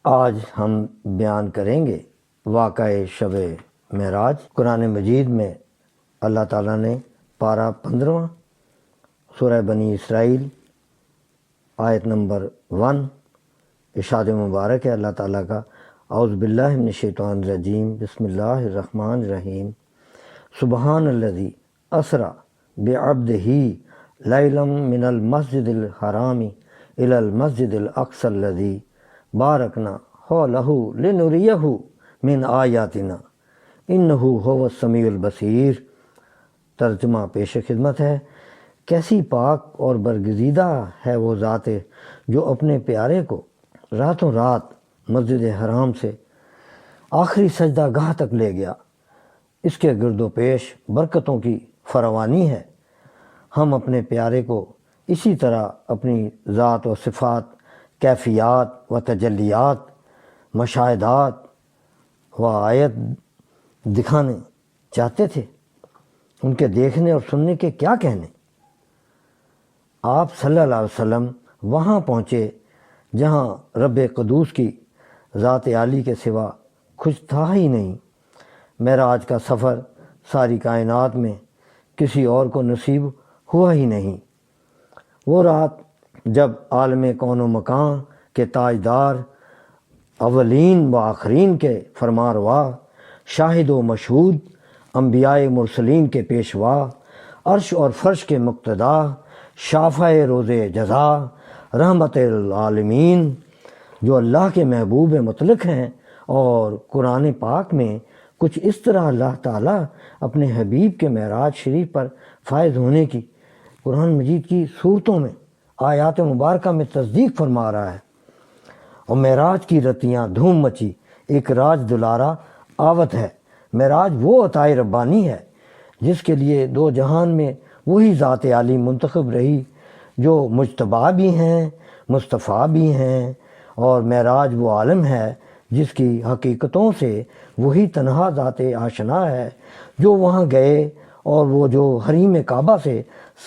آج ہم بیان کریں گے واقعہ شب معراج۔ قرآن مجید میں اللہ تعالیٰ نے پارہ 15 سورہ بنی اسرائیل آیت نمبر 1 ارشاد مبارک ہے اللہ تعالیٰ کا، اعوذ باللہ من الشیطان الرجیم، بسم اللہ الرحمن الرحیم، سبحان الذی اسری بعبدہ لیلا من المسجد الحرام الی المسجد الاقصی الذی بارکنا حولہ لنریہ من آیاتنا انہ هو السمیع البصیر۔ ترجمہ پیش خدمت ہے۔ کیسی پاک اور برگزیدہ ہے وہ ذات جو اپنے پیارے کو راتوں رات مسجد حرام سے آخری سجدہ گاہ تک لے گیا۔ اس کے گرد و پیش برکتوں کی فراوانی ہے۔ ہم اپنے پیارے کو اسی طرح اپنی ذات و صفات، کیفیات و تجلیات، مشاہدات و آیت دکھانے چاہتے تھے۔ ان کے دیکھنے اور سننے کے کیا کہنے۔ آپ صلی اللہ علیہ وسلم وہاں پہنچے جہاں رب قدوس کی ذات عالی کے سوا کچھ تھا ہی نہیں۔ معراج کا سفر ساری کائنات میں کسی اور کو نصیب ہوا ہی نہیں۔ وہ رات جب عالم کون و مکان کے تاجدار، اولین و آخرین کے فرمانروا، شاہد و مشہود، انبیاء مرسلین کے پیشوا، عرش اور فرش کے مقتدا، شافع روز جزا، رحمت العالمین، جو اللہ کے محبوب مطلق ہیں۔ اور قرآن پاک میں کچھ اس طرح اللہ تعالیٰ اپنے حبیب کے معراج شریف پر فائز ہونے کی قرآن مجید کی صورتوں میں، آیات مبارکہ میں تصدیق فرما رہا ہے۔ اور معراج کی رتیاں دھوم مچی، ایک راج دلارا آوت ہے۔ معراج وہ عطائے ربانی ہے جس کے لیے دو جہان میں وہی ذات عالی منتخب رہی جو مجتبیٰ بھی ہیں، مصطفیٰ بھی ہیں۔ اور معراج وہ عالم ہے جس کی حقیقتوں سے وہی تنہا ذات آشنا ہے جو وہاں گئے اور وہ جو حریم کعبہ سے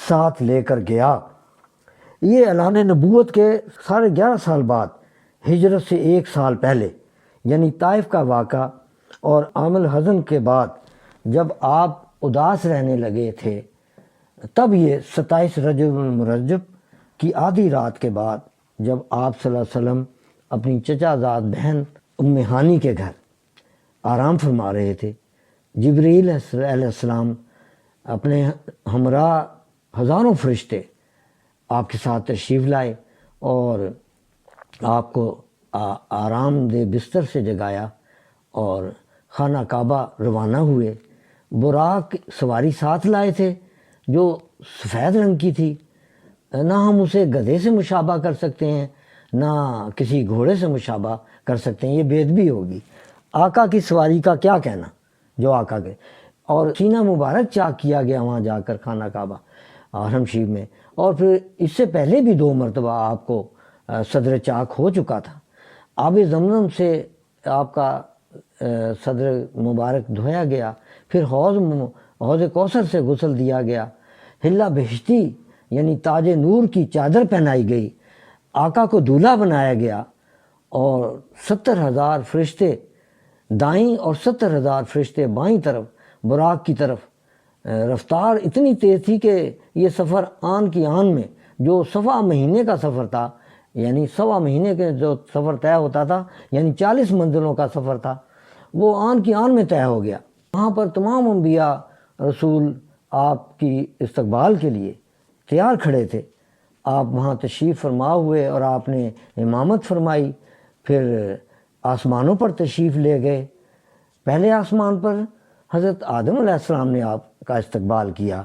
ساتھ لے کر گیا۔ یہ اعلان نبوت کے 11.5 سال بعد، ہجرت سے 1 سال پہلے، یعنی طائف کا واقعہ اور عام الحزن کے بعد جب آپ اداس رہنے لگے تھے، تب یہ 27 رجب المرجب کی آدھی رات کے بعد جب آپ صلی اللہ علیہ وسلم اپنی چچا زاد بہن ام ہانی کے گھر آرام فرما رہے تھے، جبرائیل علیہ السلام اپنے ہمراہ ہزاروں فرشتے آپ کے ساتھ تشریف لائے اور آپ کو آرام دہ بستر سے جگایا اور خانہ کعبہ روانہ ہوئے۔ براق سواری ساتھ لائے تھے جو سفید رنگ کی تھی۔ نہ ہم اسے گدھے سے مشابہ کر سکتے ہیں، نہ کسی گھوڑے سے مشابہ کر سکتے ہیں، یہ بے ادبی ہوگی۔ آقا کی سواری کا کیا کہنا جو آقا کے، اور سینہ مبارک چاک کیا گیا وہاں جا کر خانہ کعبہ حرم شریف میں۔ اور پھر اس سے پہلے بھی 2 مرتبہ آپ کو صدر چاک ہو چکا تھا۔ آب زمزم سے آپ کا صدر مبارک دھویا گیا، پھر حوض کوثر سے غسل دیا گیا، حلہ بہشتی یعنی تاج نور کی چادر پہنائی گئی، آقا کو دولہا بنایا گیا، اور 70,000 فرشتے دائیں اور 70,000 فرشتے بائیں طرف براق کی طرف۔ رفتار اتنی تیز تھی کہ یہ سفر آن کی آن میں، جو 1.25 مہینے کا سفر تھا، یعنی 1.25 مہینے کے جو سفر طے ہوتا تھا، یعنی 40 منزلوں کا سفر تھا، وہ آن کی آن میں طے ہو گیا۔ وہاں پر تمام انبیاء رسول آپ کی استقبال کے لیے تیار کھڑے تھے۔ آپ وہاں تشریف فرما ہوئے اور آپ نے امامت فرمائی، پھر آسمانوں پر تشریف لے گئے۔ پہلے آسمان پر حضرت آدم علیہ السلام نے آپ کا استقبال کیا،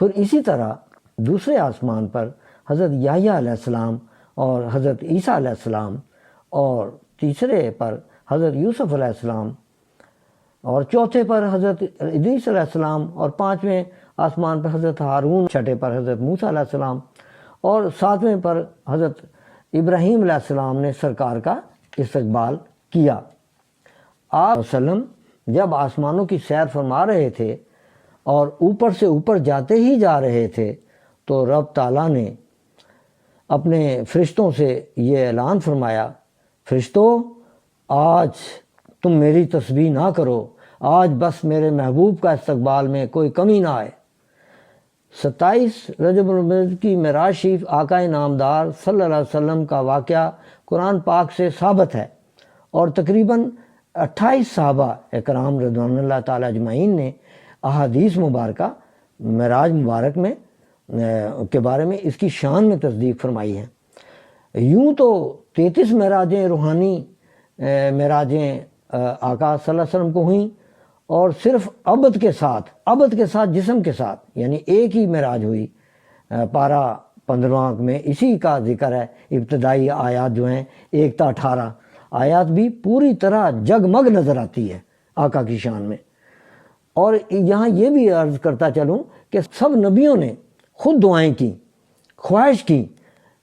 پھر اسی طرح دوسرے آسمان پر حضرت یحییٰ علیہ السلام اور حضرت عیسیٰ علیہ السلام، اور تیسرے پر حضرت یوسف علیہ السلام، اور چوتھے پر حضرت ادریس علیہ السلام، اور 5ویں آسمان پر حضرت ہارون، چھٹے پر حضرت موسیٰ علیہ السلام، اور 7ویں پر حضرت ابراہیم علیہ السلام نے سرکار کا استقبال کیا۔ آپ وسلم جب آسمانوں کی سیر فرما رہے تھے اور اوپر سے اوپر جاتے ہی جا رہے تھے تو رب تعالیٰ نے اپنے فرشتوں سے یہ اعلان فرمایا، فرشتوں آج تم میری تسبیح نہ کرو، آج بس میرے محبوب کا استقبال میں کوئی کمی نہ آئے۔ 27 رجب الاول کی معراج شریف آقا نامدار صلی اللہ علیہ وسلم کا واقعہ قرآن پاک سے ثابت ہے، اور تقریباً 28 صحابہ اکرام رضوان اللہ تعالیٰ اجمعین نے احادیث مبارکہ معراج مبارک میں کے بارے میں اس کی شان میں تصدیق فرمائی ہے۔ یوں تو 33 معراجیں روحانی معراجیں آقا صلی اللہ علیہ وسلم کو ہوئیں، اور صرف عبد کے ساتھ جسم کے ساتھ یعنی ایک ہی معراج ہوئی۔ پارہ 15 میں اسی کا ذکر ہے۔ ابتدائی آیات جو ہیں 1 تا 18 آیات بھی پوری طرح جگمگ نظر آتی ہے آقا کی شان میں۔ اور یہاں یہ بھی عرض کرتا چلوں کہ سب نبیوں نے خود دعائیں کی، خواہش کی،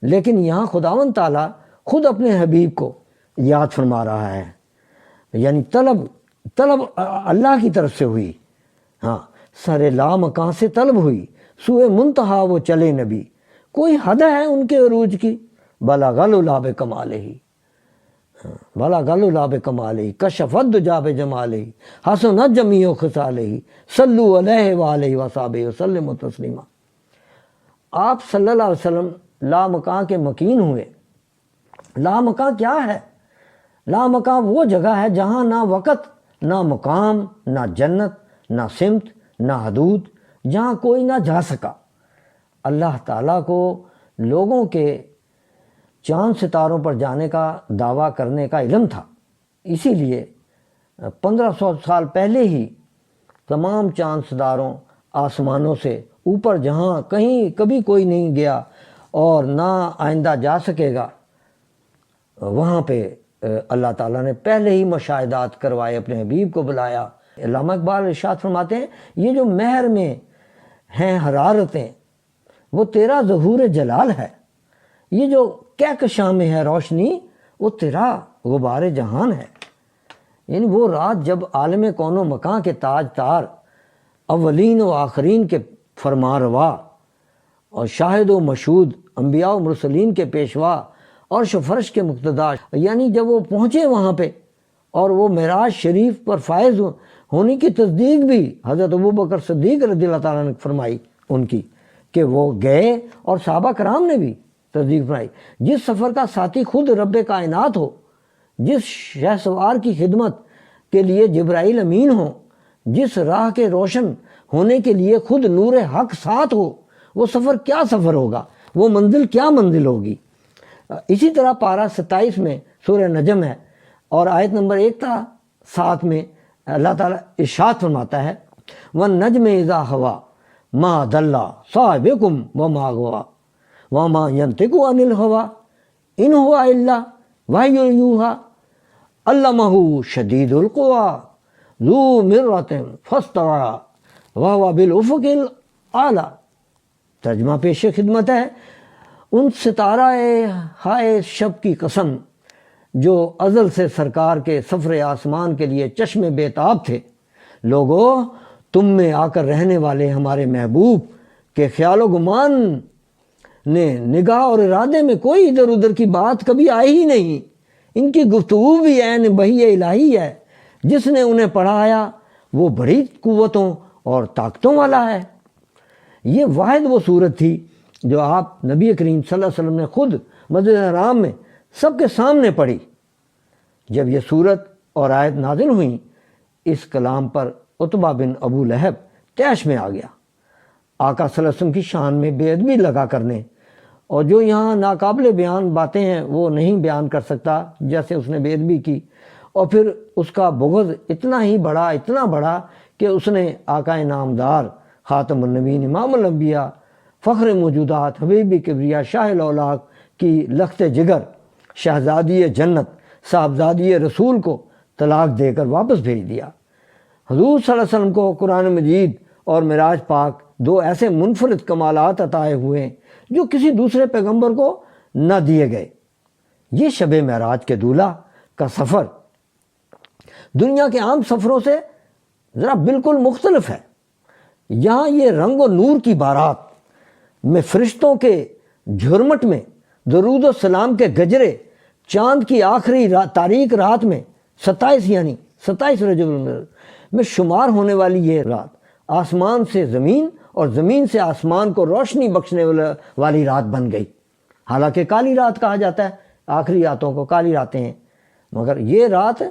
لیکن یہاں خداوند تعالیٰ خود اپنے حبیب کو یاد فرما رہا ہے، یعنی طلب اللہ کی طرف سے ہوئی۔ ہاں، سر لا مکان سے طلب ہوئی، سوئے منتہا وہ چلے نبی، کوئی حد ہے ان کے عروج کی، بلغ العلا بکمالہ، بلغ العلا بکمالہ، کشف الدجا بجمالہ، حسنت جمیع خصالہ، صلوا علیہ وآلہ وصحبہ وسلم تسلیما۔ آپ صلی اللہ علیہ وسلم لامکاں کے مکین ہوئے۔ لامکاں کیا ہے؟ لامکاں وہ جگہ ہے جہاں نہ وقت، نہ مقام، نہ جنت، نہ سمت، نہ حدود، جہاں کوئی نہ جا سکا۔ اللہ تعالیٰ کو لوگوں کے چاند ستاروں پر جانے کا دعویٰ کرنے کا علم تھا، اسی لیے 1500 سال پہلے ہی تمام چاند ستاروں آسمانوں سے اوپر جہاں کہیں کبھی کوئی نہیں گیا اور نہ آئندہ جا سکے گا، وہاں پہ اللہ تعالیٰ نے پہلے ہی مشاہدات کروائے، اپنے حبیب کو بلایا۔ علامہ اقبال ارشاد فرماتے ہیں، یہ جو مہر میں ہیں حرارتیں وہ تیرا ظہور جلال ہے، یہ جو کہکشاں میں ہے روشنی وہ تیرا غبار جہان ہے۔ یعنی وہ رات جب عالم کون و مکان کے تاج تار، اولین و آخرین کے فرما روا، اور شاہد و مشہود، انبیاء و مرسلین کے پیشوا، عرش و فرش کے مقتدا، یعنی جب وہ پہنچے وہاں پہ اور وہ معراج شریف پر فائز ہونے کی تصدیق بھی حضرت ابوبکر صدیق رضی اللہ تعالیٰ نے فرمائی ان کی، کہ وہ گئے، اور صحابہ کرام نے بھی تصدیق فرمائی۔ جس سفر کا ساتھی خود رب کائنات ہو، جس شہسوار کی خدمت کے لیے جبرائیل امین ہو، جس راہ کے روشن ہونے کے لیے خود نور حق ساتھ ہو، وہ سفر کیا سفر ہوگا، وہ منزل کیا منزل ہوگی۔ اسی طرح پارہ 27 میں سورہ نجم ہے، اور آیت نمبر 1 تا 7 میں اللہ تعالیٰ ارشاد فرماتا ہے، وَالنَّجْمِ إِذَا هَوَىٰ مَا ضَلَّ صَاحِبُكُمْ وَمَا غَوَىٰ وَمَا يَنطِقُ عَنِ الْهَوَىٰ إِنْ هُوَ إِلَّا وَحْيٌ يُوحَىٰ عَلَّمَهُ شَدِيدُ الْقُوَىٰ ذُو مِرَّةٍ فَاسْتَوَىٰ وَهُوَ بِالْأُفُقِ الْأَعْلَىٰ۔ ترجمہ پیش خدمت ہے، ان ستارہ ہائے شب کی قسم جو ازل سے سرکار کے سفر آسمان کے لیے چشم بیتاب تھے، لوگو تم میں آ کر رہنے والے ہمارے محبوب کے خیال و گمان نے نگاہ اور ارادے میں کوئی ادھر ادھر کی بات کبھی آئی ہی نہیں، ان کی گفتگو بھی عین وحی الہی ہے، جس نے انہیں پڑھایا وہ بڑی قوتوں اور طاقتوں والا ہے۔ یہ واحد وہ صورت تھی جو آپ نبی کریم صلی اللہ علیہ وسلم نے خود مسجد حرام میں سب کے سامنے پڑھی۔ جب یہ صورت اور آیت نازل ہوئیں، اس کلام پر عتبہ بن ابو لہب طیش میں آ گیا، آقا صلی اللہ علیہ وسلم کی شان میں بے ادبی لگا کرنے، اور جو یہاں ناقابل بیان باتیں ہیں وہ نہیں بیان کر سکتا، جیسے اس نے بے ادبی کی۔ اور پھر اس کا بغض اتنا بڑا کہ اس نے آقا نامدار خاتم النبیین امام الانبیاء فخر موجودات حبیب کبریا شاہ الاولاق کی لخت جگر شہزادی جنت صاحبزادی رسول کو طلاق دے کر واپس بھیج دیا۔ حضور صلی اللہ علیہ وسلم کو قرآن مجید اور معراج پاک دو ایسے منفرد کمالات عطائے ہوئے جو کسی دوسرے پیغمبر کو نہ دیے گئے۔ یہ شب معراج کے دولہ کا سفر دنیا کے عام سفروں سے ذرا بالکل مختلف ہے۔ یہاں یہ رنگ و نور کی بارات میں، فرشتوں کے جھرمٹ میں، درود و سلام کے گجرے، چاند کی آخری تاریک رات میں 27 یعنی 27 رجب الاول میں شمار ہونے والی یہ رات آسمان سے زمین اور زمین سے آسمان کو روشنی بخشنے والی رات بن گئی۔ حالانکہ کالی رات کہا جاتا ہے، آخری راتوں کو کالی راتیں ہیں، مگر یہ رات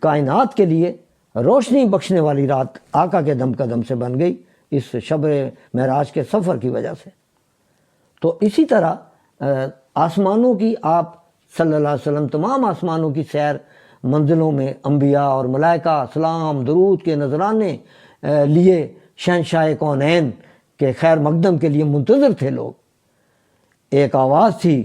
کائنات کے لیے روشنی بخشنے والی رات آقا کے دم قدم سے بن گئی اس شب معراج کے سفر کی وجہ سے۔ تو اسی طرح آسمانوں کی آپ صلی اللہ علیہ وسلم تمام آسمانوں کی سیر منزلوں میں انبیاء اور ملائکہ سلام درود کے نذرانے لیے شہنشاہ کونین کے خیر مقدم کے لیے منتظر تھے لوگ۔ ایک آواز تھی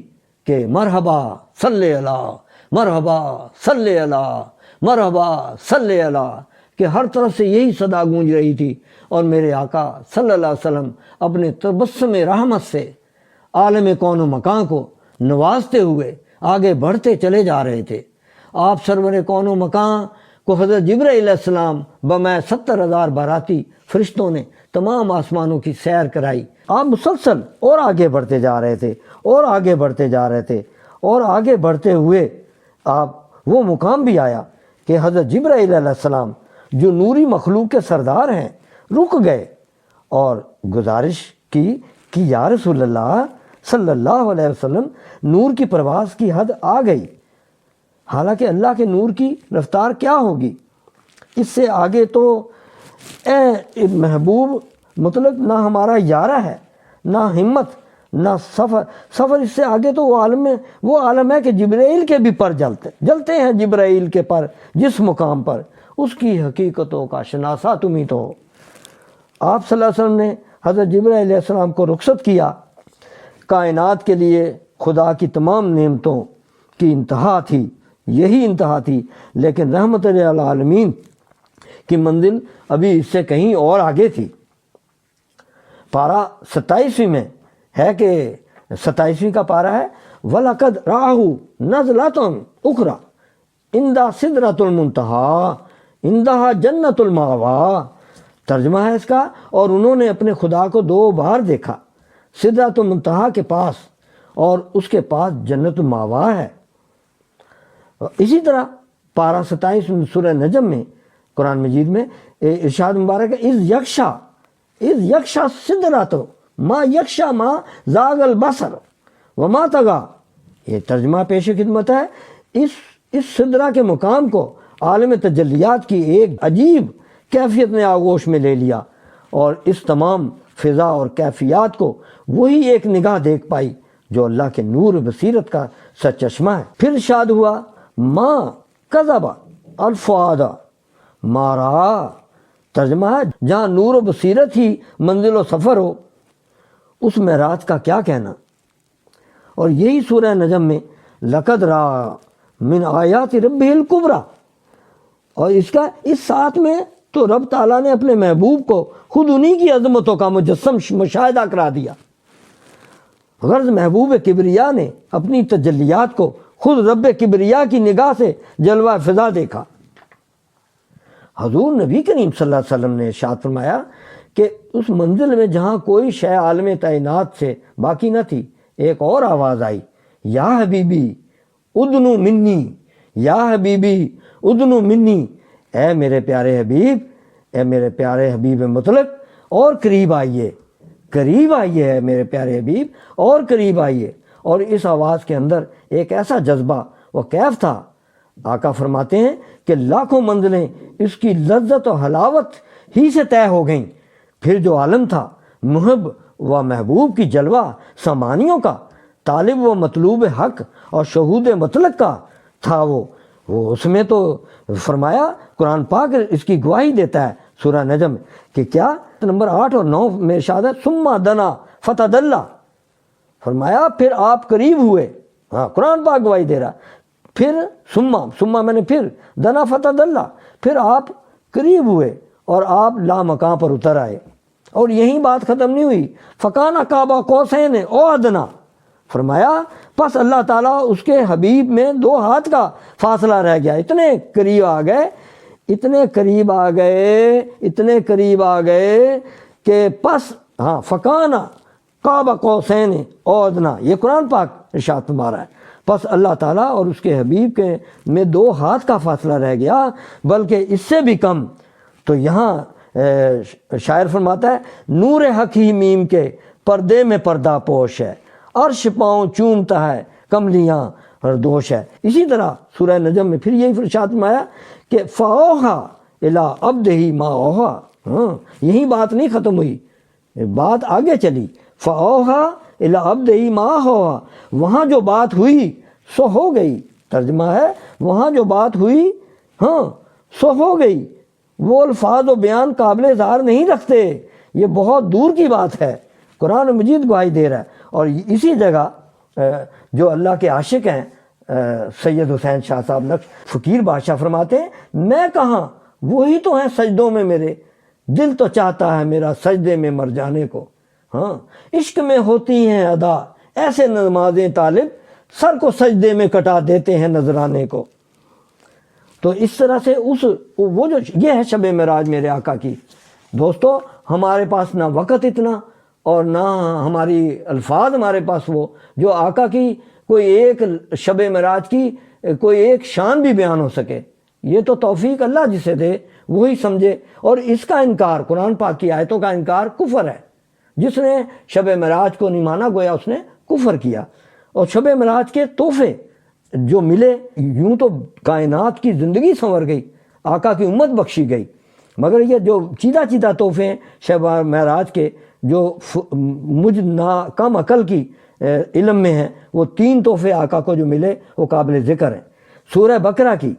کہ مرحبا صلی اللہ، مرحبا صلی اللہ، مرحبا صلی اللہ، کہ ہر طرف سے یہی صدا گونج رہی تھی، اور میرے آقا صلی اللہ علیہ وسلم اپنے تبسم رحمت سے عالم کون و مکان کو نوازتے ہوئے آگے بڑھتے چلے جا رہے تھے۔ آپ سرور کون و مکان کو حضرت جبرائیل علیہ السلام بمائے 70,000 باراتی فرشتوں نے تمام آسمانوں کی سیر کرائی۔ آپ مسلسل اور آگے بڑھتے جا رہے تھے اور آگے بڑھتے جا رہے تھے، اور آگے بڑھتے ہوئے آپ وہ مقام بھی آیا کہ حضرت جبرائیل علیہ السلام جو نوری مخلوق کے سردار ہیں رک گئے اور گزارش کی کہ یا رسول اللہ صلی اللہ علیہ وسلم نور کی پرواز کی حد آ گئی۔ حالانکہ اللہ کے نور کی رفتار کیا ہوگی، اس سے آگے تو اے محبوب مطلق نہ ہمارا یارہ ہے، نہ ہمت، نہ سفر اس سے آگے تو وہ عالم ہے کہ جبرائیل کے بھی پر جلتے ہیں، جبرائیل کے پر جس مقام پر اس کی حقیقتوں کا شناسا تم ہی تو ہو۔ آپ صلی اللہ علیہ وسلم نے حضرت جبرائیل علیہ السلام کو رخصت کیا۔ کائنات کے لیے خدا کی تمام نعمتوں کی انتہا تھی، یہی انتہا تھی، لیکن رحمت للعالمین کی منزل ابھی اس سے کہیں اور آگے تھی۔ پارہ 27ویں میں ہے کہ 27ویں کا پارہ ہے وَلَقَدْ رَآهُ نَزْلَةً أُخْرَى عِنْدَ سِدْرَةِ الْمُنتَهَىٰ عِنْدَهَا جَنَّةُ الْمَأْوَىٰ، ترجمہ ہے اس کا، اور انہوں نے اپنے خدا کو 2 بار دیکھا، سدرۃ المنتہا کے پاس، اور اس کے پاس جنت المأویٰ ہے۔ اسی طرح پارہ 27 سورہ نجم میں قرآن مجید میں ارشاد مبارک ہے اذ یکشا سدرۃ ما یکشا ما زاغ البصر وما طغیٰ، یہ ترجمہ پیش خدمت ہے۔ اس سدرہ کے مقام کو عالم تجلیات کی ایک عجیب کیفیت نے آغوش میں لے لیا، اور اس تمام فضا اور کیفیات کو وہی ایک نگاہ دیکھ پائی جو اللہ کے نور بصیرت کا سرچشمہ ہے۔ پھر ارشاد ہوا ما کذب الفؤاد ما رأى، ترجمہ ہے جہاں نور و بصیرت ہی منزل و سفر ہو اس معراج کا کیا کہنا۔ اور یہی سورہ نجم میں لقد رأى من آیات ربہ الکبریٰ، اور اس ساتھ میں تو رب تعالیٰ نے اپنے محبوب کو خود انہی کی عظمتوں کا مجسم مشاہدہ کرا دیا۔ غرض محبوب کبریا نے اپنی تجلیات کو خود رب کبریا کی نگاہ سے جلوہ فضا دیکھا۔ حضور نبی کریم صلی اللہ علیہ وسلم نے ارشاد فرمایا کہ اس منزل میں جہاں کوئی شے عالم تعینات سے باقی نہ تھی، ایک اور آواز آئی، یا حبیبی ادنو منی، یا حبیبی ادنو منی، اے میرے پیارے حبیب، اے میرے پیارے حبیب مطلق، اور قریب آئیے، قریب آئیے ہے میرے پیارے حبیب، اور قریب آئیے۔ اور اس آواز کے اندر ایک ایسا جذبہ و کیف تھا، آقا فرماتے ہیں کہ لاکھوں منزلیں اس کی لذت و حلاوت ہی سے طے ہو گئیں۔ پھر جو عالم تھا محب و محبوب کی جلوہ سامانیوں کا، طالب و مطلوب حق اور شہود مطلق کا تھا، وہ اس میں تو فرمایا قرآن پاک اس کی گواہی دیتا ہے سورہ نجم کہ کیا نمبر 8 اور 9 میں ارشاد ہے ثم دنا فتدلی، فرمایا پھر آپ قریب ہوئے، ہاں قرآن پاک گواہی دے رہا، پھر ثم میں نے پھر دنا فتدلی، پھر آپ قریب ہوئے اور آپ لامکاں پر اتر آئے۔ اور یہی بات ختم نہیں ہوئی، فکان قاب قوسین او ادنا، فرمایا پس اللہ تعالیٰ اس کے حبیب میں 2 ہاتھ کا فاصلہ رہ گیا، اتنے قریب آ گئے، اتنے قریب آ گئے، اتنے قریب آ گئے کہ پس فکان قاب قوسین او ادنا، یہ قرآن پاک ارشاد فرما رہا ہے، پس اللہ تعالیٰ اور اس کے حبیب کے میں 2 ہاتھ کا فاصلہ رہ گیا، بلکہ اس سے بھی کم۔ تو یہاں شاعر فرماتا ہے نور حق ہی میم کے پردے میں پردہ پوش ہے، عرش پاؤں چومتا ہے کملیاں ہردوش ہے۔ اسی طرح سورہ نجم میں پھر یہی ارشاد فرمایا کہ فاوحا الی عبدہ ما اوحا۔ یہی بات نہیں ختم ہوئی، بات آگے چلی، فاوحا الی عبدہ ما اوحا، وہاں جو بات ہوئی سو ہو گئی۔ ترجمہ ہے وہاں جو بات ہوئی سو ہو گئی۔ وہ الفاظ و بیان قابل اظہار نہیں رکھتے، یہ بہت دور کی بات ہے۔ قرآن مجید گواہی دے رہا ہے۔ اور اسی جگہ جو اللہ کے عاشق ہیں سید حسین شاہ صاحب نقش فقیر بادشاہ فرماتے ہیں میں کہاں، وہی تو ہیں سجدوں میں میرے، دل تو چاہتا ہے میرا سجدے میں مر جانے کو۔ عشق میں ہوتی ہیں ادا ایسے نمازیں طالب، سر کو سجدے میں کٹا دیتے ہیں نذرانے کو۔ تو اس طرح سے وہ جو یہ ہے شب معراج میرے آقا کی۔ دوستو ہمارے پاس نہ وقت اتنا اور نہ ہماری الفاظ ہمارے پاس وہ جو آقا کی کوئی ایک شب معراج کی کوئی ایک شان بھی بیان ہو سکے۔ یہ تو توفیق اللہ جسے دے وہی سمجھے۔ اور اس کا انکار، قرآن پاک کی آیتوں کا انکار کفر ہے۔ جس نے شب معراج کو نہیں مانا گویا اس نے کفر کیا۔ اور شب معراج کے تحفے جو ملے، یوں تو کائنات کی زندگی سنور گئی، آقا کی امت بخشی گئی، مگر یہ جو چیدہ چیدہ تحفے ہیں شب معراج کے جو مجھ نا کم عقل کی علم میں ہیں، وہ 3 تحفے آقا کو جو ملے وہ قابل ذکر ہیں۔ سورہ بقرہ کی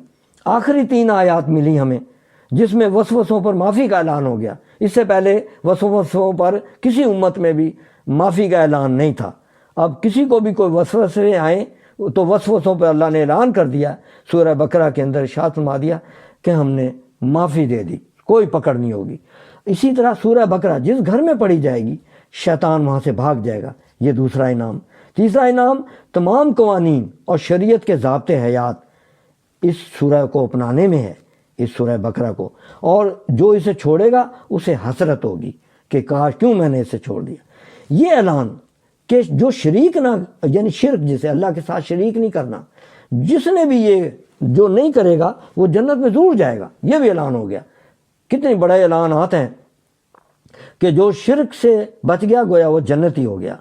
آخری 3 آیات ملی ہمیں جس میں وسوسوں پر معافی کا اعلان ہو گیا۔ اس سے پہلے وسوسوں پر کسی امت میں بھی معافی کا اعلان نہیں تھا۔ اب کسی کو بھی کوئی وسوسے آئیں تو وسوسوں پر اللہ نے اعلان کر دیا۔ سورہ بقرہ کے اندر ارشاد فرما دیا کہ ہم نے معافی دے دی، کوئی پکڑ نہیں ہوگی۔ اسی طرح سورہ بقرہ جس گھر میں پڑھی جائے گی شیطان وہاں سے بھاگ جائے گا، یہ دوسرا انعام۔ تیسرا انعام تمام قوانین اور شریعت کے ضابطے حیات اس سورہ کو اپنانے میں ہے، اس سورہ بقرہ کو، اور جو اسے چھوڑے گا اسے حسرت ہوگی کہ کاش کیوں میں نے اسے چھوڑ دیا۔ یہ اعلان کہ جو شریک نہ، یعنی شرک جسے اللہ کے ساتھ شریک نہیں کرنا، جس نے بھی یہ جو نہیں کرے گا وہ جنت میں ضرور جائے گا، یہ بھی اعلان ہو گیا۔ کتنے بڑے اعلانات ہیں کہ جو شرک سے بچ گیا گویا وہ جنتی ہو گیا۔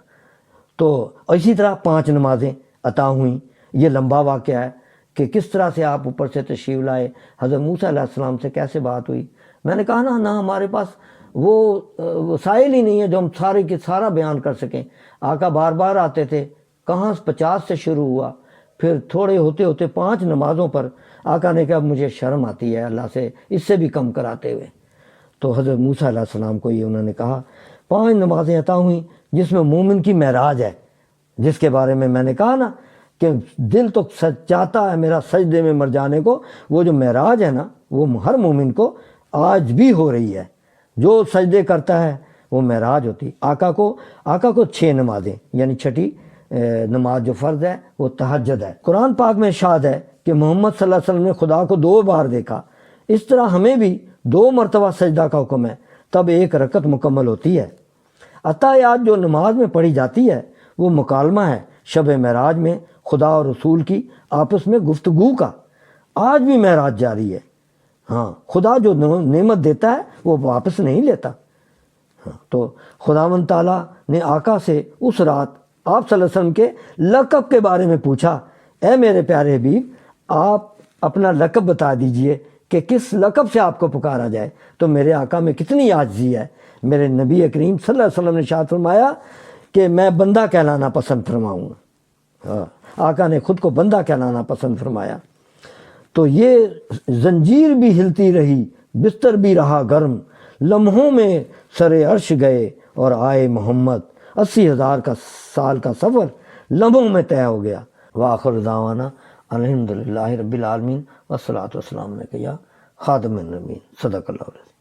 تو اسی طرح 5 نمازیں عطا ہوئیں۔ یہ لمبا واقعہ ہے کہ کس طرح سے آپ اوپر سے تشریف لائے، حضرت موسیٰ علیہ السلام سے کیسے بات ہوئی۔ میں نے کہا نہ ہمارے پاس وہ وسائل ہی نہیں ہے جو ہم سارے کے سارا بیان کر سکیں۔ آقا بار بار آتے تھے، کہاں 50 سے شروع ہوا، پھر تھوڑے ہوتے ہوتے 5 نمازوں پر آقا نے کہا مجھے شرم آتی ہے اللہ سے اس سے بھی کم کراتے ہوئے۔ تو حضرت موسیٰ علیہ السلام کو یہ انہوں نے کہا 5 نمازیں عطا ہوئیں جس میں مومن کی معراج ہے، جس کے بارے میں نے کہا نا کہ دل تو چاہتا ہے میرا سجدے میں مر جانے کو۔ وہ جو معراج ہے نا وہ ہر مومن کو آج بھی ہو رہی ہے، جو سجدے کرتا ہے وہ معراج ہوتی۔ آقا کو 6 نمازیں، یعنی 6ٹھی نماز جو فرض ہے وہ تہجد ہے۔ قرآن پاک میں ارشاد ہے کہ محمد صلی اللہ علیہ وسلم نے خدا کو 2 بار دیکھا، اس طرح ہمیں بھی 2 مرتبہ سجدہ کا حکم ہے، تب 1 رکعت مکمل ہوتی ہے۔ عطایات جو نماز میں پڑھی جاتی ہے وہ مکالمہ ہے شب معراج میں خدا اور رسول کی آپس میں گفتگو کا۔ آج بھی معراج جاری ہے۔ خدا جو نعمت دیتا ہے وہ واپس نہیں لیتا۔ تو خداوند تعالیٰ نے آقا سے اس رات آپ صلی اللہ علیہ وسلم کے لقب کے بارے میں پوچھا، اے میرے پیارے حبیب آپ اپنا لقب بتا دیجئے کہ کس لقب سے آپ کو پکارا جائے۔ تو میرے آقا میں کتنی عاجزی ہے۔ میرے نبی کریم صلی اللہ علیہ وسلم نے ارشاد فرمایا کہ میں بندہ کہلانا پسند فرماؤں گا۔ آقا نے خود کو بندہ کہلانا پسند فرمایا۔ تو یہ زنجیر بھی ہلتی رہی، بستر بھی رہا گرم، لمحوں میں سر عرش گئے اور آئے محمد، 80,000 سال کا سفر لمحوں میں طے ہو گیا۔ وآخر دعوانا الحمدللہ رب العالمین والصلاۃ والسلام علیک یا خاتم النبیین۔ صدق اللہ علیہ۔